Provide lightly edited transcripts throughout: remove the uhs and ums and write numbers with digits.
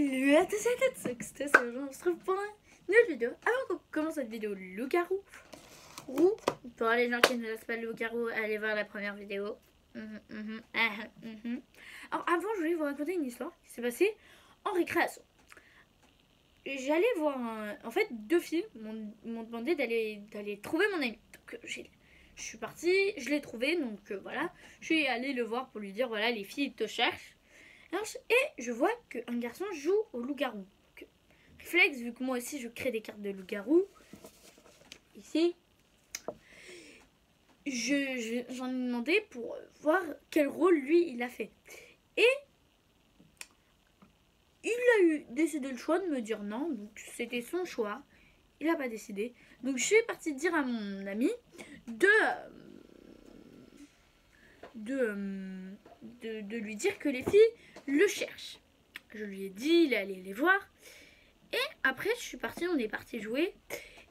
Salut à tous et à toutes, c'est ça, on se retrouve pour une nouvelle vidéo. Avant qu'on commence cette vidéo loup-garou, ou pour les gens qui ne laissent pas le loup-garou, allez voir la première vidéo. Alors avant, je voulais vous raconter une histoire qui s'est passée en récréation. J'allais voir en fait, deux filles m'ont demandé d'aller trouver mon ami. Donc je suis partie, je l'ai trouvé, donc voilà. Je suis allée le voir pour lui dire voilà, les filles te cherchent. Et je vois qu'un garçon joue au loup-garou. Réflexe, vu que moi aussi je crée des cartes de loup-garou. Ici. J'en ai demandé pour voir quel rôle lui il a fait. Et il a décidé le choix de me dire non. Donc c'était son choix. Il n'a pas décidé. Donc je suis partie dire à mon ami de lui dire que les filles le cherchent. Je lui ai dit, il est allé les voir. Et après, on est parti jouer.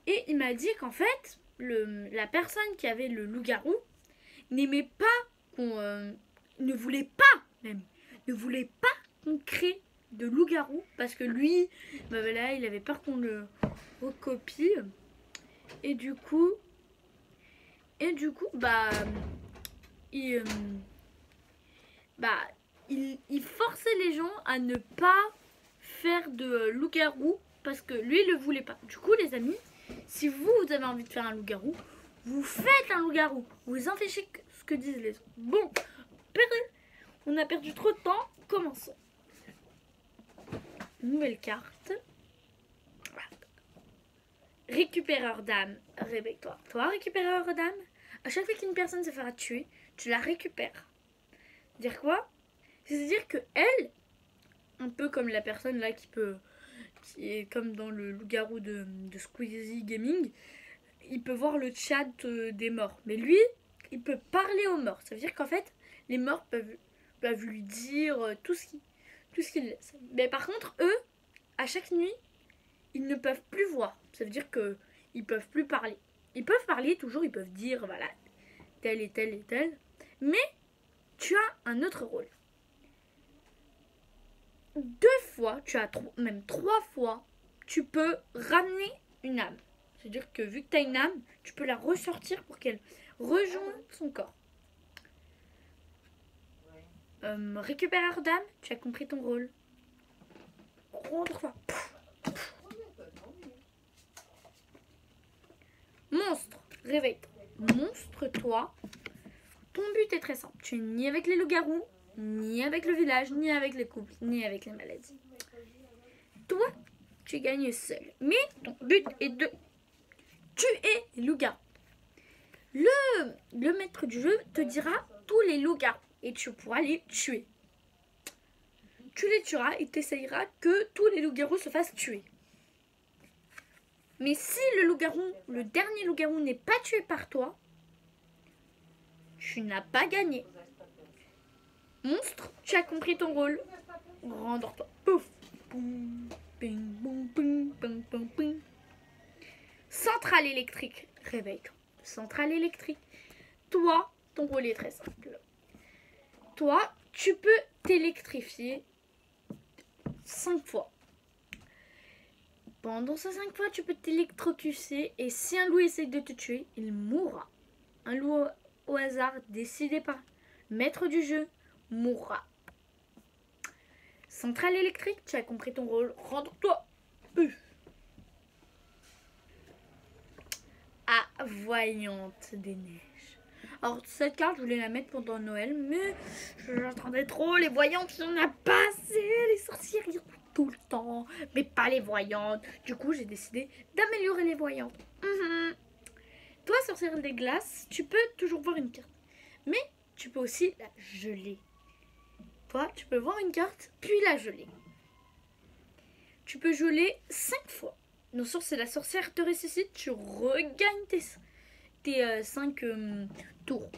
Et il m'a dit qu'en fait, la personne qui avait le loup-garou n'aimait pas ne voulait pas qu'on crée de loup-garou. Parce que lui, bah voilà, il avait peur qu'on le recopie. Et du coup, bah, il forçait les gens à ne pas faire de loup-garou parce que lui il le voulait pas. Du coup les amis, si vous avez envie de faire un loup-garou, vous faites un loup-garou. Vous en fichez ce que disent les autres. Bon, on a perdu trop de temps, commençons. Nouvelle carte. Récupéreur d'âme. Réveille-toi. Toi, récupéreur d'âme. À chaque fois qu'une personne se fera tuer, tu la récupères. Dire quoi? C'est-à-dire que elle, un peu comme la personne là qui est comme dans le loup-garou de Squeezie Gaming, il peut voir le chat des morts. Mais lui, il peut parler aux morts. Ça veut dire qu'en fait, les morts peuvent lui dire tout ce qu'ils laissent. Mais par contre, eux, à chaque nuit, ils ne peuvent plus voir. Ça veut dire qu'ils peuvent plus parler. Ils peuvent parler toujours, ils peuvent dire voilà, tel et tel et tel. Mais tu as un autre rôle. 2 fois, même 3 fois, tu peux ramener une âme. C'est-à-dire que vu que tu as une âme, tu peux la ressortir pour qu'elle rejoigne son corps. Récupéreur d'âme, tu as compris ton rôle. Autre fois. Monstre, réveille-toi. Monstre, toi, ton but est très simple. Tu es ni avec les loups-garous, ni avec le village, ni avec les couples, ni avec les maladies. Toi, tu gagnes seul. Mais ton but est de tuer les loups-garous. Le maître du jeu te dira tous les loups-garous et tu pourras les tuer. Tu les tueras et tu essayeras que tous les loups-garous se fassent tuer. Mais si le dernier loup-garou n'est pas tué par toi, tu n'as pas gagné. Monstre, tu as compris ton rôle. Rendors-toi. Pouf. Centrale électrique. Réveille-toi. Centrale électrique. Toi, ton rôle est très simple. Toi, tu peux t'électrifier 5 fois. Pendant ces 5 fois, tu peux t'électrocuter et si un loup essaie de te tuer, il mourra. Un loup au hasard décidé par le maître du jeu mourra. Centrale électrique, tu as compris ton rôle. Rends-toi. Voyante des neiges. Alors cette carte, je voulais la mettre pendant Noël, mais j'attendais trop. Les voyantes, il n'y en a pas assez. Les sorcières, il y en a tout le temps, mais pas les voyantes. Du coup, j'ai décidé d'améliorer les voyantes. Toi, sorcière des glaces, tu peux toujours voir une carte, mais tu peux aussi la geler. Toi, tu peux voir une carte, puis la geler. Tu peux geler 5 fois. Non, c'est la sorcière te ressuscite, tu regagnes tes 5 tours.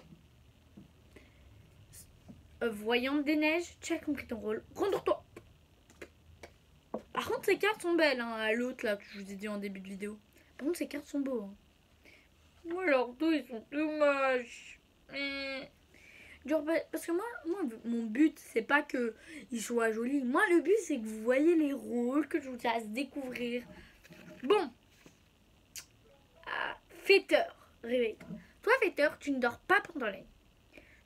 Voyante des neiges, tu as compris ton rôle. Rends-toi. Par contre, ces cartes sont belles, hein, à l'autre là que je vous ai dit en début de vidéo. Par contre, ces cartes sont beaux. Hein. Ou alors, ils sont dommage. Genre, parce que moi, mon but, c'est pas que il soit joli. Moi, le but, c'est que vous voyez les rôles, que je vous fasse découvrir. Bon. Fêteur, réveille-toi. Toi, fêteur, tu ne dors pas pendant la nuit.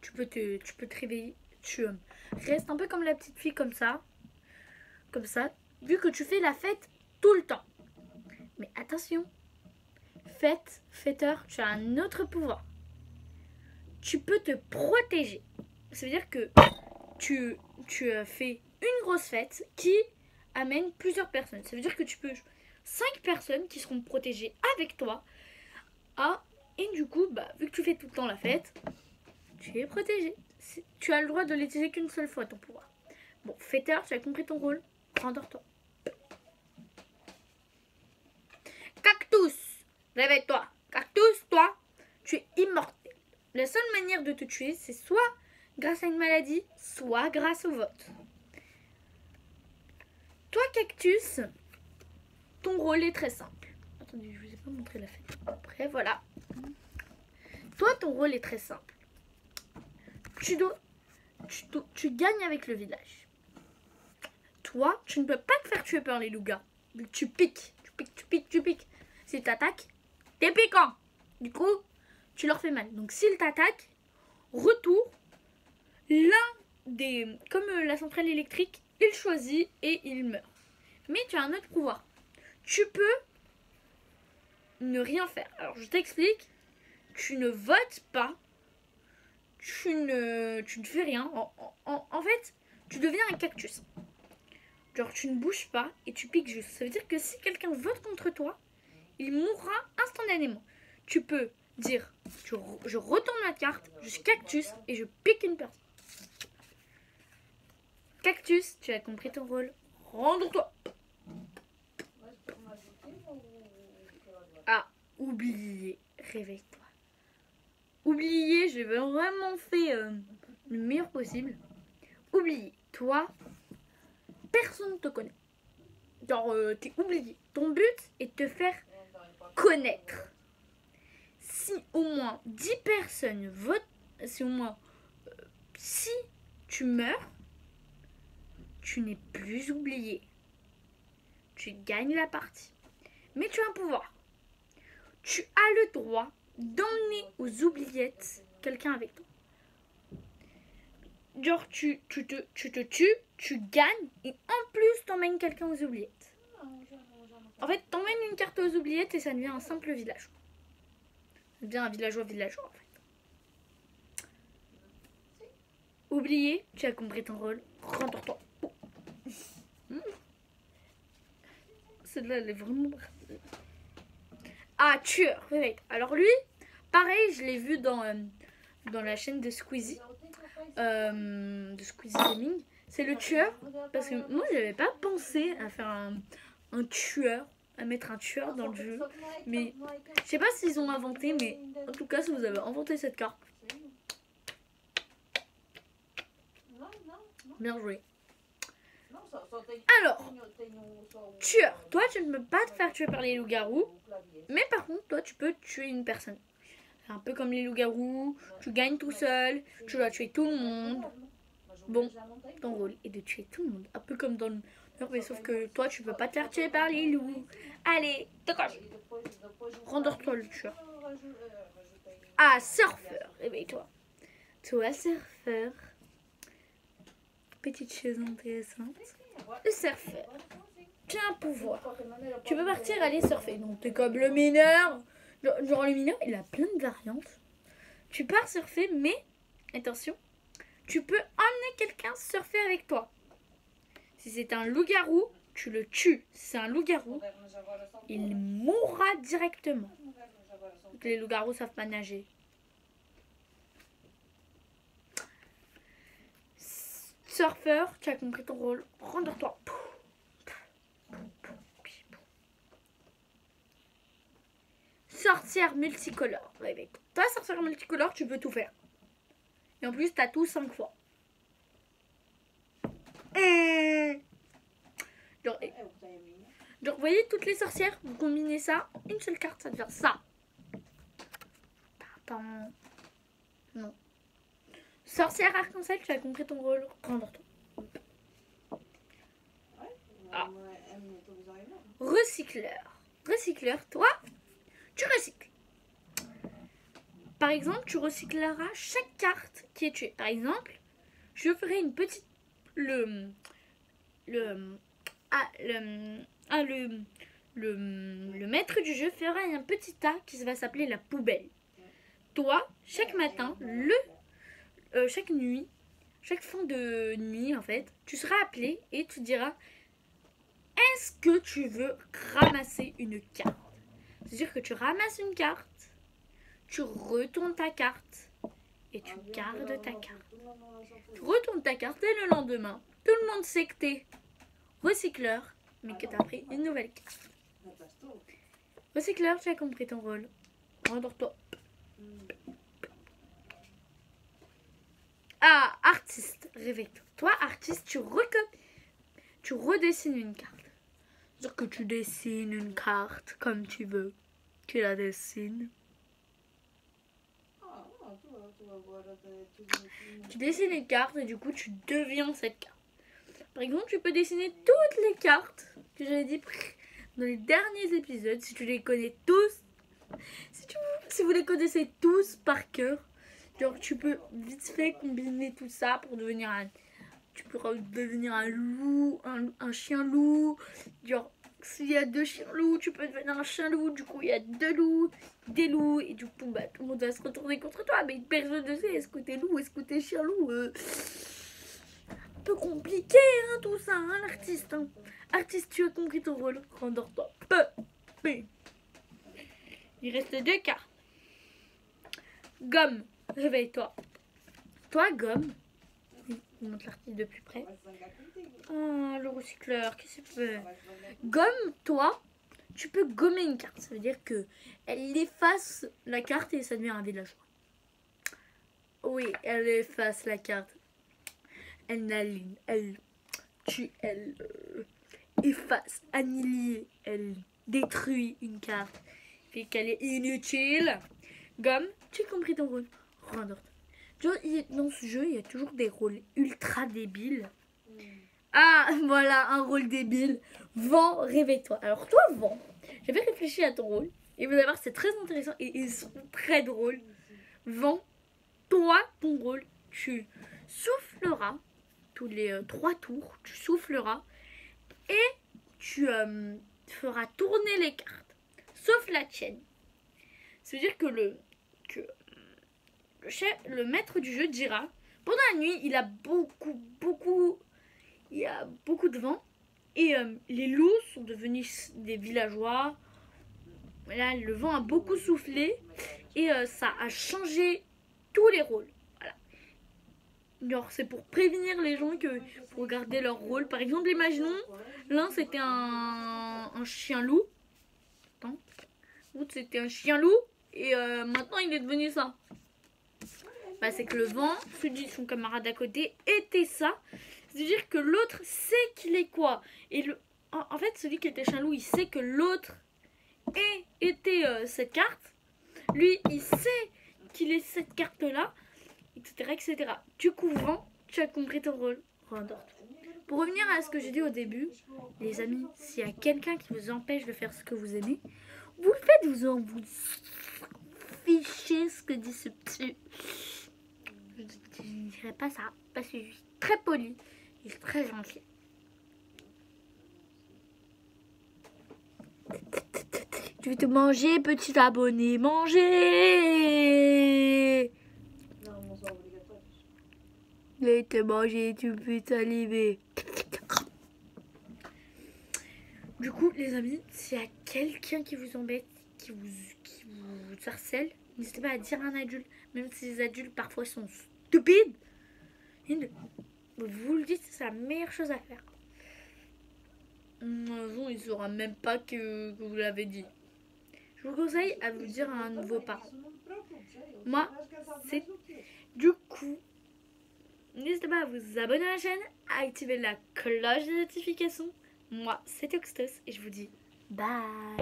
Tu peux te réveiller. Tu restes un peu comme la petite fille, comme ça. Comme ça. Vu que tu fais la fête tout le temps. Mais attention. Fêteur, tu as un autre pouvoir. Tu peux te protéger. Ça veut dire que tu fais une grosse fête qui amène plusieurs personnes. Ça veut dire que tu peux 5 personnes qui seront protégées avec toi. Et du coup, vu que tu fais tout le temps la fête, tu es protégé. Tu as le droit de l'utiliser qu'une seule fois, ton pouvoir. Bon, fêteur, tu as compris ton rôle. Rendors-toi. Cactus, réveille-toi. Cactus, toi, tu es immortel. La seule manière de te tuer, c'est soit grâce à une maladie, soit grâce au vote. Toi, cactus, ton rôle est très simple. Attendez, je vous ai pas montré la fête. Après, voilà. Toi, ton rôle est très simple. Tu gagnes avec le village. Toi, tu ne peux pas te faire tuer par les loups-garous. Tu piques. S'ils t'attaquent, t'es piquant. Du coup, tu leur fais mal. Donc, s'ils t'attaquent, retour, comme la centrale électrique, il choisit et il meurt. Mais tu as un autre pouvoir. Tu peux ne rien faire. Alors, je t'explique. Tu ne votes pas. Tu ne fais rien. En fait, tu deviens un cactus. Genre, tu ne bouges pas et tu piques juste. Ça veut dire que si quelqu'un vote contre toi, il mourra instantanément. Tu peux dire, je retourne ma carte, je suis cactus et je pique une personne. Cactus, tu as compris ton rôle. Rends-toi. Oublié. Réveille-toi. Oublié, j'ai vraiment fait le meilleur possible. Oublié. Toi, personne ne te connaît. Genre, t'es oublié. Ton but est de te faire connaître. Si au moins 10 personnes votent, si tu meurs, tu n'es plus oublié. Tu gagnes la partie. Mais tu as un pouvoir. Tu as le droit d'emmener aux oubliettes quelqu'un avec toi. Genre, tu te tues, tu gagnes et en plus t'emmènes quelqu'un aux oubliettes. En fait, t'emmènes une carte aux oubliettes et ça devient un simple village. Ça devient un villageois en fait. Oublié, tu as compris ton rôle. Rends-toi. Celle-là, elle est vraiment... tueur. Alors lui, pareil, je l'ai vu dans la chaîne de Squeezie. De Squeezie Gaming. C'est le tueur. Parce que moi, j'avais pas pensé à faire un tueur. À mettre un tueur dans le jeu. Mais je sais pas s'ils ont inventé. Mais en tout cas, si vous avez inventé cette carte. Bien joué. Alors, tueur. Toi, tu ne peux pas te faire tuer par les loups-garous. Mais par contre, toi, tu peux tuer une personne. C'est un peu comme les loups-garous. Tu gagnes tout seul. Tu dois tuer tout le monde. Bon, ton rôle est de tuer tout le monde. Un peu comme dans le... Mais sauf que toi, tu peux pas te faire tuer par les loups. Allez, décoche. Rendors-toi le tueur. Surfeur. Réveille-toi. Toi, surfeur. Petite chose intéressante. Le surfeur. Tu as un pouvoir. Tu peux partir aller surfer. Donc, t'es comme le mineur. Genre, le mineur, il a plein de variantes. Tu pars surfer, mais, attention, tu peux emmener quelqu'un surfer avec toi. Si c'est un loup-garou, tu le tues. Si c'est un loup-garou, il mourra directement. Donc, les loups-garous savent pas nager. Surfeur, tu as compris ton rôle. Rendors-toi. Sorcière multicolore. Toi, sorcière multicolore, tu peux tout faire. Et en plus, t'as tout 5 fois. Genre, vous voyez toutes les sorcières, vous combinez ça en une seule carte, ça devient ça. Attends. Non. Sorcière arc-en-ciel, tu as compris ton rôle. Rendors-toi. Ah. Recycleur. Recycleur, toi, tu recycles. Par exemple, tu recycleras chaque carte qui est tuée. Par exemple, je ferai une petite... Le maître du jeu fera un petit tas qui va s'appeler la poubelle. Toi, chaque matin, chaque nuit, chaque fin de nuit en fait, tu seras appelé et tu diras: est-ce que tu veux ramasser une carte? C'est-à-dire que tu ramasses une carte, tu retournes ta carte et tu gardes ta carte. Tu retournes ta carte et le lendemain, tout le monde sait que t'es recycleur, mais que t'as pris une nouvelle carte. Recycleur, tu as compris ton rôle. Rendors-toi. Ah, artiste, réveille-toi. Toi, artiste, tu redessines une carte. C'est-à-dire que tu dessines une carte comme tu veux. Tu la dessines. Tu dessines une carte et du coup, tu deviens cette carte. Par exemple, tu peux dessiner toutes les cartes que j'avais dit dans les derniers épisodes, si tu les connais tous. Si vous les connaissez tous par cœur, genre tu peux vite fait combiner tout ça pour devenir tu peux devenir un loup, un chien loup. Genre s'il y a 2 chiens loups, tu peux devenir un chien loup. Du coup il y a 2 loups, des loups, et du coup bah, tout le monde va se retourner contre toi. Mais personne ne sait, est-ce que t'es loup, est-ce que t'es chien loup. Un peu compliqué hein, tout ça, hein, l'artiste. Hein. Artiste, tu as compris ton rôle. Rendors-toi. Il reste 2 cartes. Gomme, réveille-toi. Toi, Gomme. Je montre l'artiste de plus près. Oh, le recycleur, qu'est-ce que tu fais? Gomme, toi, tu peux gommer une carte. Ça veut dire que elle efface la carte et ça devient un villageois. Oui, elle efface la carte. Elle efface, annihile, elle détruit une carte. Fait qu'elle est inutile. Gomme, tu as compris ton rôle. Rendors-toi. Dans ce jeu, il y a toujours des rôles ultra débiles. Ah, voilà, un rôle débile. Vent, réveille-toi. Alors toi, Vent, j'avais réfléchi à ton rôle. Et vous allez voir, c'est très intéressant et ils sont très drôles. Vent, toi, ton rôle, tu souffleras tous les 3 tours. Tu souffleras et tu feras tourner les cartes. Sauf la tienne. Ça veut dire que le maître du jeu dira: pendant la nuit, il a beaucoup de vent et les loups sont devenus des villageois. Là, le vent a beaucoup soufflé et ça a changé tous les rôles. Voilà. Genre, c'est pour prévenir les gens pour garder leur rôle. Par exemple, imaginons, l'un c'était un chien loup. L'autre c'était un chien loup et maintenant il est devenu ça. Bah, c'est que le vent, celui de son camarade à côté, était ça. C'est-à-dire que l'autre sait qu'il est quoi. Et en fait, celui qui était chien loup, il sait que l'autre était cette carte. Lui, il sait qu'il est cette carte-là, etc., etc. Du coup, Vent, tu as compris ton rôle. Rendors-toi. Pour revenir à ce que j'ai dit au début, les amis, s'il y a quelqu'un qui vous empêche de faire ce que vous aimez, vous le faites, vous fichez ce que dit ce petit... Je ne dirais pas ça, parce que je suis très polie et très gentille. Tu veux te manger, petit abonné, manger. Mais te manger, tu peux saliver. Du coup, les amis, s'il y a quelqu'un qui vous embête, qui vous harcèle, n'hésitez pas à dire à un adulte, même si les adultes parfois sont stupides. Vous le dites, c'est la meilleure chose à faire. Un jour, il ne saura même pas que vous l'avez dit. Je vous conseille à vous dire à un nouveau parent. Moi, c'est... Du coup, n'hésitez pas à vous abonner à la chaîne, à activer la cloche de notification. Moi, c'est Oxtos et je vous dis bye.